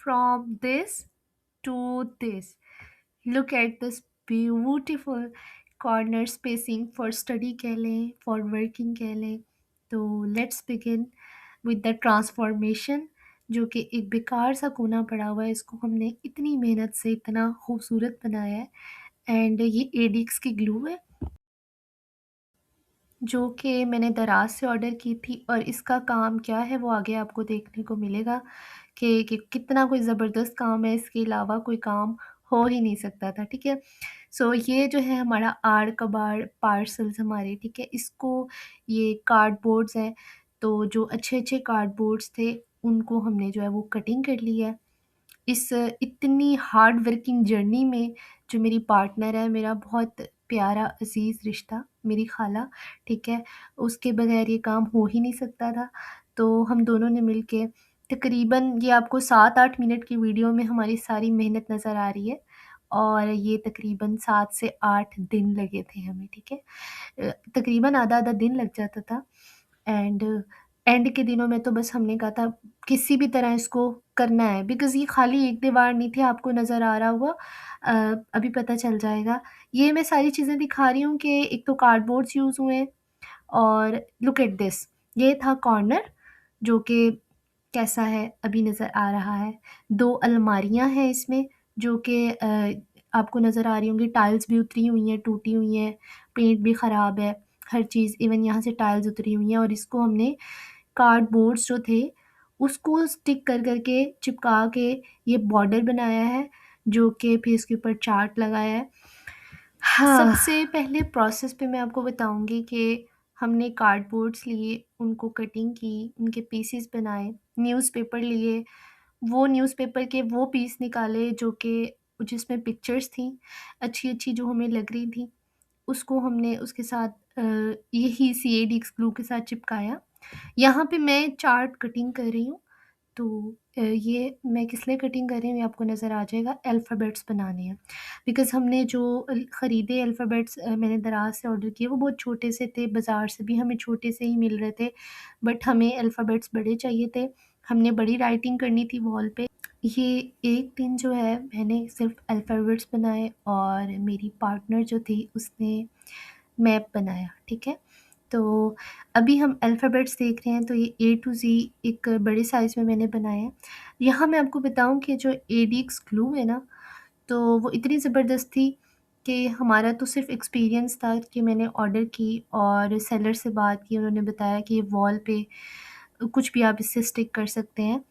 from this to this. Look at this beautiful corner spacing for study कह लें, for working कह लें. तो let's begin with the transformation, जो कि एक बेकार सा कोना पड़ा हुआ है, इसको हमने इतनी मेहनत से इतना खूबसूरत बनाया है. एंड ये एडिक्स की ग्लू है जो कि मैंने दराज से ऑर्डर की थी, और इसका काम क्या है वो आगे आपको देखने को मिलेगा कि कितना कोई ज़बरदस्त काम है, इसके अलावा कोई काम हो ही नहीं सकता था, ठीक है। सो ये जो है हमारा आड़ कबाड़ पार्सल्स हमारे, ठीक है, इसको ये कार्डबोर्ड्स हैं, तो जो अच्छे अच्छे कार्डबोर्ड्स थे उनको हमने जो है वो कटिंग कर ली है। इस इतनी हार्ड वर्किंग जर्नी में जो मेरी पार्टनर है, मेरा बहुत प्यारा अज़ीज़ रिश्ता, मेरी ख़ाला, ठीक है, उसके बगैर ये काम हो ही नहीं सकता था। तो हम दोनों ने मिलके तकरीबन, ये आपको 7-8 मिनट की वीडियो में हमारी सारी मेहनत नज़र आ रही है, और ये तकरीबन 7 से 8 दिन लगे थे हमें, ठीक है। तकरीबन आधा-आधा दिन लग जाता था। एंड एंड के दिनों में तो बस हमने कहा था किसी भी तरह इसको करना है, बिकॉज़ ये खाली एक दीवार नहीं थी, आपको नज़र आ रहा होगा, अभी पता चल जाएगा। ये मैं सारी चीज़ें दिखा रही हूँ कि एक तो कार्डबोर्ड्स यूज़ हुए, और लुक एट दिस, ये था कॉर्नर जो कि कैसा है अभी नज़र आ रहा है। 2 अलमारियाँ हैं इसमें जो कि आपको नज़र आ रही होंगी, टाइल्स भी उतरी हुई हैं, टूटी हुई हैं, पेंट भी ख़राब है, हर चीज़, इवन यहाँ से टाइल्स उतरी हुई हैं, और इसको हमने कार्डबोर्ड्स जो थे उसको स्टिक कर के चिपका के ये बॉर्डर बनाया है, जो कि फिर इसके ऊपर चार्ट लगाया है। हाँ। सबसे पहले प्रोसेस पे मैं आपको बताऊँगी कि हमने कार्डबोर्ड्स लिए, उनको कटिंग की, उनके पीसेस बनाए, न्यूज़पेपर लिए, वो न्यूज़पेपर के वो पीस निकाले जो कि जिसमें पिक्चर्स थीं, अच्छी-अच्छी जो हमें लग रही थीं, उसको हमने उसके साथ यही CADX ग्लू के साथ चिपकाया। यहाँ पे मैं चार्ट कटिंग कर रही हूँ, तो ये मैं किस लिए कटिंग कर रही हूँ ये आपको नज़र आ जाएगा, अल्फ़ाबेट्स बनाने हैं। बिकॉज़ हमने जो ख़रीदे अल्फ़ाबेट्स, मैंने दराज़ से ऑर्डर किए, वो बहुत छोटे से थे, बाज़ार से भी हमें छोटे से ही मिल रहे थे, बट हमें अल्फ़ाबेट्स बड़े चाहिए थे। हमने बड़ी राइटिंग करनी थी वॉल पे। ये एक दिन जो है मैंने सिर्फ़ अल्फ़ाबेट्स बनाए, और मेरी पार्टनर जो थी उसने मैप बनाया, ठीक है? तो अभी हम अल्फ़ाबेट्स देख रहे हैं, तो ये ए टू ज़ी एक बड़े साइज़ में मैंने बनाया है। यहाँ मैं आपको बताऊँ कि जो एडीएक्स ग्लू है ना, तो वो इतनी ज़बरदस्त थी कि हमारा तो सिर्फ़ एक्सपीरियंस था कि मैंने ऑर्डर की और सेलर से बात की, उन्होंने बताया कि ये वॉल पे कुछ भी आप इससे स्टिक कर सकते हैं।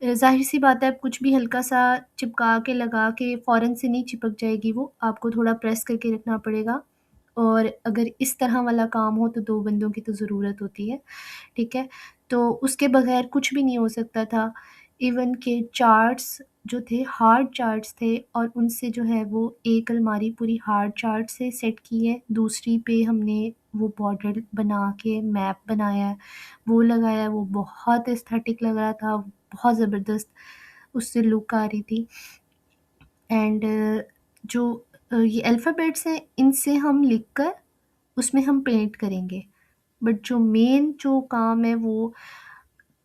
ज़ाहिर-सी बात है, अब कुछ भी हल्का-सा चिपका के लगा के फ़ौरन से नहीं चिपक जाएगी वो, आपको थोड़ा प्रेस करके रखना पड़ेगा, और अगर इस तरह वाला काम हो तो 2 बंदों की तो ज़रूरत होती है, ठीक है? तो उसके बगैर कुछ भी नहीं हो सकता था। इवन के चार्ट्स जो थे, हार्ड चार्ट्स थे, और उनसे जो है वो एक अलमारी पूरी हार्ड चार्ट से सेट की है, दूसरी पे हमने वो बॉर्डर बना के मैप बनाया है, वो लगाया है, वो बहुत एस्थेटिक लग रहा था, बहुत ज़बरदस्त उससे लुक आ रही थी। एंड जो ये अल्फ़ाबेट्स हैं, इनसे हम लिखकर उसमें हम पेंट करेंगे। बट जो मेन जो काम है वो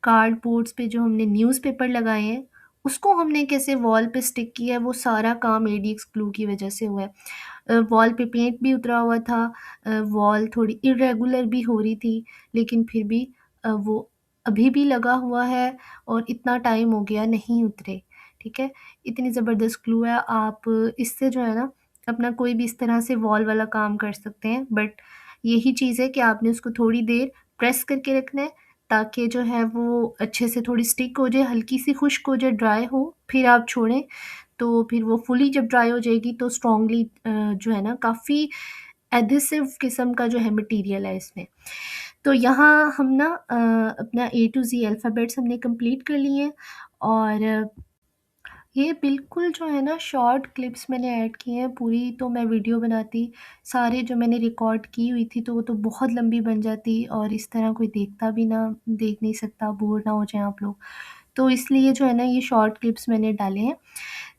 कार्डबोर्ड्स पे जो हमने न्यूज़पेपर लगाए हैं, उसको हमने कैसे वॉल पे स्टिक किया है, वो सारा काम एडीएक्स ग्लू की वजह से हुआ है। वॉल पे पेंट भी उतरा हुआ था, वॉल थोड़ी इर्रेगुलर भी हो रही थी, लेकिन फिर भी वो अभी भी लगा हुआ है, और इतना टाइम हो गया नहीं उतरे, ठीक है? इतनी ज़बरदस्त ग्लू है, आप इससे जो है ना अपना कोई भी इस तरह से वॉल वाला काम कर सकते हैं, बट यही चीज़ है कि आपने उसको थोड़ी देर प्रेस करके रखना है, ताकि जो है वो अच्छे से थोड़ी स्टिक हो जाए, हल्की-सी खुश्क हो जाए, ड्राई हो, फिर आप छोड़ें, तो फिर वो फुली जब ड्राई हो जाएगी तो स्ट्रॉन्गली जो है ना काफ़ी एडहेसिव किस्म का जो है मटीरियल है इसमें। तो यहाँ हम ना अपना ए टू ज़ी अल्फ़ाबेट्स हमने कंप्लीट कर लिए हैं, और ये बिल्कुल जो है ना शॉर्ट क्लिप्स मैंने ऐड किए हैं, पूरी तो मैं वीडियो बनाती, सारे जो मैंने रिकॉर्ड की हुई थी तो वो तो बहुत लंबी बन जाती, और इस तरह कोई देखता भी ना, देख नहीं सकता, बोर ना हो जाएँ आप लोग। तो इसलिए जो है ना ये शॉर्ट क्लिप्स मैंने डाले हैं।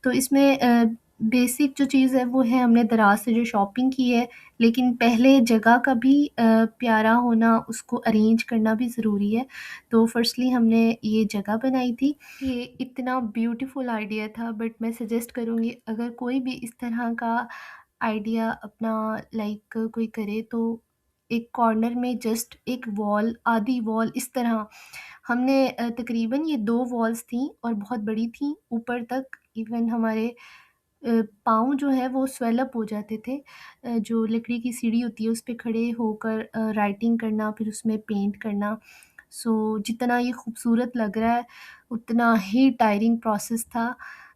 तो इसमें बेसिक जो चीज़ है वो है हमने दराज़ से जो शॉपिंग की है, लेकिन पहले जगह का भी प्यारा होना, उसको अरेंज करना भी ज़रूरी है। तो फर्स्टली हमने ये जगह बनाई थी। ये इतना ब्यूटीफुल आइडिया था, बट मैं सजेस्ट करूँगी अगर कोई भी इस तरह का आइडिया अपना लाइक कोई करे तो एक कॉर्नर में जस्ट एक वॉल, आधी वॉल इस तरह हमने तकरीबन ये 2 वॉल्स थी और बहुत बड़ी थी, ऊपर तक इवन हमारे पाँव जो है वो स्वेल अप हो जाते थे। जो लकड़ी की सीढ़ी होती है उस पे खड़े होकर राइटिंग करना, फिर उसमें पेंट करना। सो जितना ये खूबसूरत लग रहा है, उतना ही टायरिंग प्रोसेस था।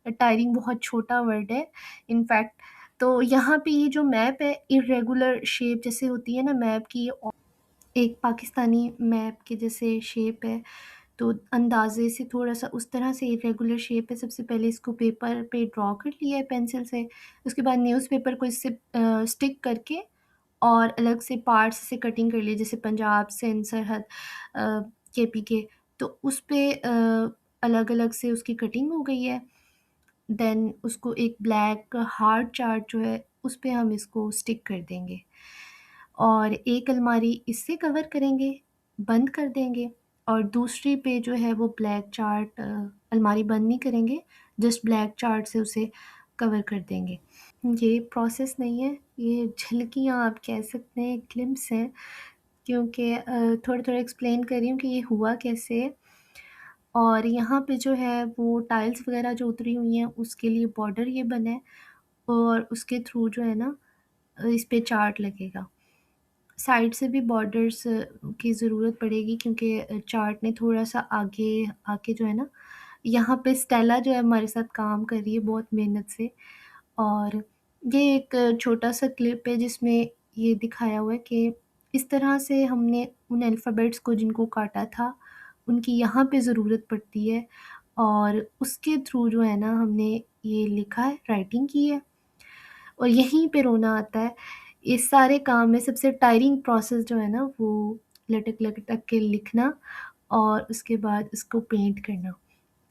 टायरिंग बहुत छोटा वर्ड है इनफैक्ट। तो यहाँ पे ये जो मैप है, इर्रेगुलर शेप जैसे होती है ना मैप की, एक पाकिस्तानी मैप के जैसे शेप है। तो अंदाज़े से थोड़ा-सा उस तरह से इर्रेगुलर शेप है। सबसे पहले इसको पेपर पे ड्रॉ कर लिया है पेंसिल से। उसके बाद न्यूज़पेपर को इससे स्टिक करके और अलग से पार्ट्स से कटिंग कर ली, जैसे पंजाब, सिंध, सरहद, केपी के। तो उस पे अलग-अलग से उसकी कटिंग हो गई है। देन उसको एक ब्लैक हार्ड चार्ट जो है, उस पे हम इसको स्टिक कर देंगे। और एक अलमारी इससे कवर करेंगे, बंद कर देंगे, और दूसरी पे जो है वो ब्लैक चार्ट, अलमारी बंद नहीं करेंगे, जस्ट ब्लैक चार्ट से उसे कवर कर देंगे। ये प्रोसेस नहीं है, ये झलकियाँ आप कह सकते हैं, ग्लिम्प्स हैं, क्योंकि थोड़ा-थोड़ा एक्सप्लेन कर रही हूँ कि ये हुआ कैसे है। और यहाँ पे जो है वो टाइल्स वगैरह जो उतरी हुई हैं उसके लिए बॉर्डर ये बना है, और उसके थ्रू जो है ना इस पे चार्ट लगेगा। साइड से भी बॉर्डर्स की ज़रूरत पड़ेगी, क्योंकि चार्ट ने थोड़ा-सा आगे आके जो है ना, यहाँ पे स्टेला जो है हमारे साथ काम कर रही है बहुत मेहनत से। और ये एक छोटा-सा क्लिप है जिसमें ये दिखाया हुआ है कि इस तरह से हमने उन अल्फ़ाबेट्स को जिनको काटा था, उनकी यहाँ पे ज़रूरत पड़ती है, और उसके थ्रू जो है ना हमने ये लिखा है, राइटिंग की है। और यहीं पे रोना आता है। इस सारे काम में सबसे टायरिंग प्रोसेस जो है ना वो लटक-लटक के लिखना और उसके बाद उसको पेंट करना।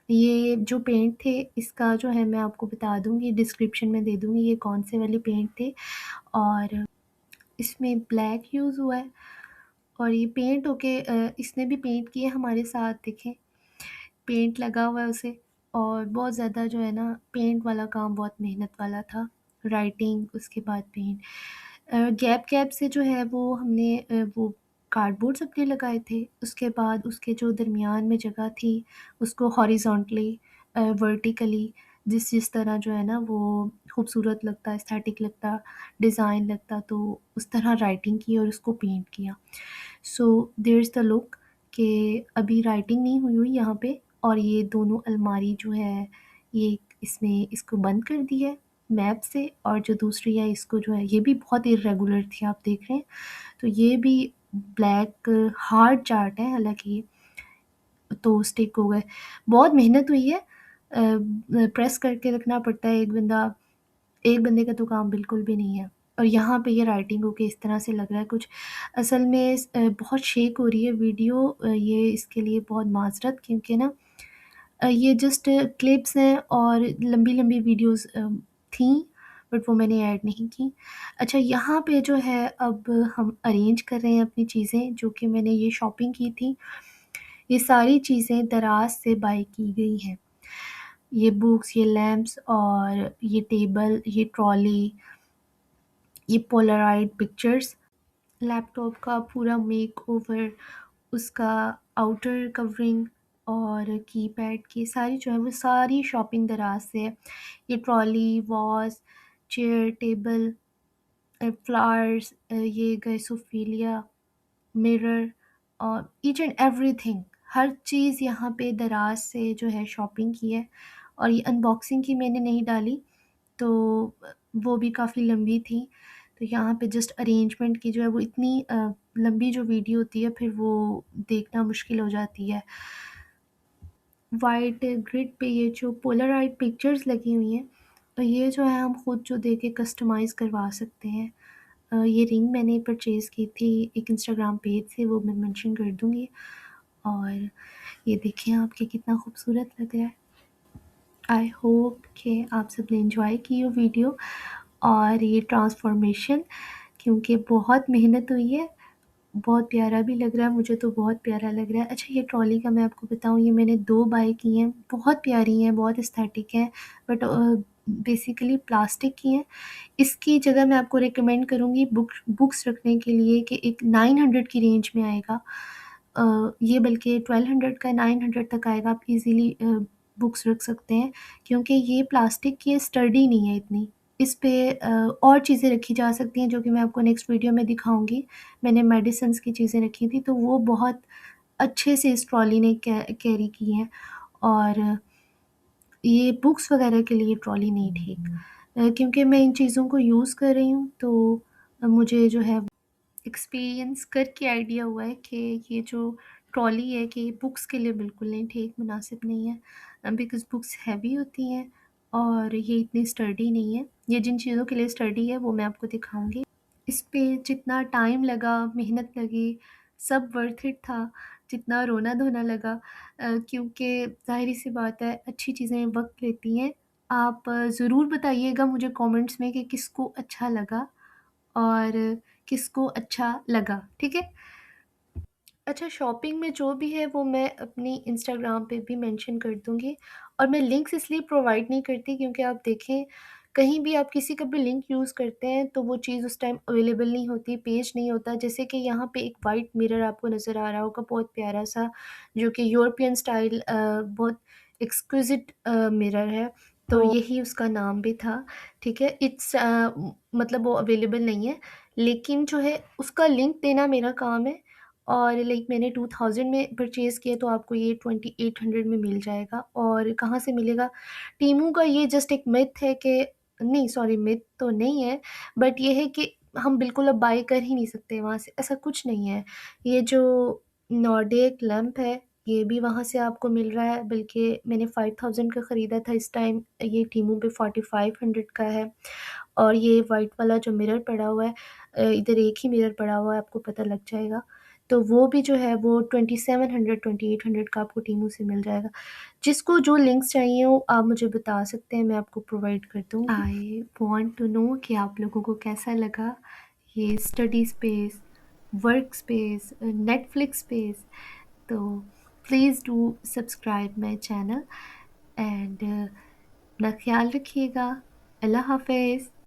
ये जो पेंट थे इसका जो है मैं आपको बता दूँगी, डिस्क्रिप्शन में दे दूँगी ये कौन से वाले पेंट थे। और इसमें ब्लैक यूज़ हुआ है, और ये पेंट होके इसने भी पेंट किए हमारे साथ, देखें पेंट लगा हुआ है उसे। और बहुत ज़्यादा जो है ना पेंट वाला काम बहुत मेहनत वाला था, राइटिंग उसके बाद पेंट। गैप-गैप से जो है वो हमने वो कार्डबोर्ड्स अपने लगाए थे। उसके बाद उसके जो दरमियान में जगह थी उसको हॉरिज़ॉन्टली वर्टिकली जिस-जिस तरह जो है ना वो खूबसूरत लगता, एस्थेटिक लगता, डिज़ाइन लगता, तो उस तरह राइटिंग की और उसको पेंट किया। So there is the look कि अभी राइटिंग नहीं हुई हुई यहाँ पे, और ये दोनों अलमारी जो है ये इसमें इसको बंद कर दी है मैप से, और जो दूसरी है इसको जो है ये भी बहुत इर्रेगुलर थी आप देख रहे हैं। तो ये भी ब्लैक हार्ड चार्ट है हालाँकि ये, तो स्टिक हो गए। बहुत मेहनत हुई है, प्रेस करके रखना पड़ता है, एक बंदे का तो काम बिल्कुल भी नहीं है। और यहाँ पे ये राइटिंग होके इस तरह से लग रहा है कुछ। असल में बहुत शेक हो रही है वीडियो, ये इसके लिए बहुत माज़रत, क्योंकि ना ये जस्ट क्लिप्स हैं और लंबी-लंबी वीडियोज़ थीं, बट वो मैंने ऐड नहीं की। अच्छा, यहाँ पे जो है अब हम अरेंज कर रहे हैं अपनी चीज़ें, जो कि मैंने ये शॉपिंग की थी। ये सारी चीज़ें दराज़ से बाय की गई हैं। ये बुक्स, ये लैंप्स और ये टेबल, ये ट्रॉली, ये पोलारॉइड पिक्चर्स, लैपटॉप का पूरा मेकओवर, उसका आउटर कवरिंग और कीपैड की सारी जो है वो सारी शॉपिंग दराज़ से है। ये trolley, was, chair, table, flowers, ये गए सोफ़िलिया, मिरर और ईच एंड एवरीथिंग, हर चीज़ यहाँ पे दराज़ से जो है शॉपिंग की है। और ये अनबॉक्सिंग की मैंने नहीं डाली, तो वो भी काफ़ी लंबी थी। तो यहाँ पे जस्ट अरेंजमेंट की जो है वो इतनी लंबी जो वीडियो होती है फिर वो देखना मुश्किल हो जाती है। वाइट ग्रिड पे ये जो पोलराइड पिक्चर्स लगी हुई हैं, ये जो है हम खुद जो देके कस्टमाइज़ करवा सकते हैं। ये रिंग मैंने परचेज़ की थी एक इंस्टाग्राम पेज से, वो मैं मेंशन कर दूँगी। और ये देखें आप कि कितना खूबसूरत लग रहा है। आई होप कि आप सब ने एंजॉय की वो वीडियो और ये ट्रांसफॉर्मेशन, क्योंकि बहुत मेहनत हुई है। बहुत प्यारा भी लग रहा है, मुझे तो बहुत प्यारा लग रहा है। अच्छा, ये ट्रॉली का मैं आपको बताऊँ, ये मैंने 2 बाय की हैं, बहुत प्यारी हैं, बहुत एस्थेटिक हैं, बट बेसिकली प्लास्टिक की हैं। इसकी जगह मैं आपको रिकमेंड करूँगी बुक्स रखने के लिए कि एक 900 की रेंज में आएगा। ये बल्कि 1200 का 900 तक आएगा, आप इज़िली बुक्स रख सकते हैं, क्योंकि ये प्लास्टिक की है, स्टर्डी नहीं है इतनी। इस पे और चीज़ें रखी जा सकती हैं, जो कि मैं आपको नेक्स्ट वीडियो में दिखाऊँगी। मैंने मेडिसिन्स की चीज़ें रखी थी, तो वो बहुत अच्छे से इस ट्रॉली ने कैरी की हैं, और ये बुक्स वगैरह के लिए ट्रॉली नहीं ठीक। क्योंकि मैं इन चीज़ों को यूज़ कर रही हूँ, तो मुझे जो है एक्सपीरियंस करके आइडिया हुआ है कि ये जो ट्रॉली है कि बुक्स के लिए बिल्कुल नहीं ठीक, मुनासिब नहीं है, बिकॉज़ बुक्स हैवी होती हैं और ये इतनी स्टर्डी नहीं है। ये जिन चीज़ों के लिए स्टर्डी है वो मैं आपको दिखाऊँगी। इस पे जितना टाइम लगा, मेहनत लगी, सब वर्थ इट था। जितना रोना-धोना लगा, क्योंकि ज़ाहिर-सी बात है, अच्छी चीज़ें वक़्त लेती हैं। आप ज़रूर बताइएगा मुझे कमेंट्स में कि किसको अच्छा लगा और किसको अच्छा लगा, ठीक है? अच्छा, शॉपिंग में जो भी है वो मैं अपनी इंस्टाग्राम पे भी मेंशन कर दूँगी, और मैं लिंक्स इसलिए प्रोवाइड नहीं करती क्योंकि आप देखें, कहीं भी आप किसी का भी लिंक यूज़ करते हैं तो वो चीज़ उस टाइम अवेलेबल नहीं होती, पेज नहीं होता। जैसे कि यहाँ पे एक वाइट मिरर आपको नज़र आ रहा होगा, बहुत प्यारा-सा, जो कि यूरोपियन स्टाइल बहुत एक्सक्विज़िट मिरर है, तो यही उसका नाम भी था, ठीक है? मतलब वो अवेलेबल नहीं है, लेकिन जो है उसका लिंक देना मेरा काम है, और लाइक मैंने 2000 में परचेज़ किया, तो आपको ये 2800 में मिल जाएगा। और कहाँ से मिलेगा? टीमू का ये जस्ट एक मिथ है कि, नहीं सॉरी, मिथ तो नहीं है, बट ये है कि हम बिल्कुल अब बाय कर ही नहीं सकते वहाँ से, ऐसा कुछ नहीं है। ये जो नॉर्डिक लैंप है, ये भी वहाँ से आपको मिल रहा है, बल्कि मैंने 5000 का ख़रीदा था, इस टाइम ये टीमू पे 4500 का है। और ये वाइट वाला जो मिरर पड़ा हुआ है, इधर एक ही मिरर पड़ा हुआ है, आपको पता लग जाएगा। तो वो भी जो है वो 2700 2800 का आपको टीमू से मिल जाएगा। जिसको जो लिंक्स चाहिए हो आप मुझे बता सकते हैं, मैं आपको प्रोवाइड कर दूँगी। आई वांट टू नो कि आप लोगों को कैसा लगा ये study space, work space, Netflix space. तो please do subscribe my channel, and अपना ख़्याल रखिएगा। अल्लाह हाफ़िज़।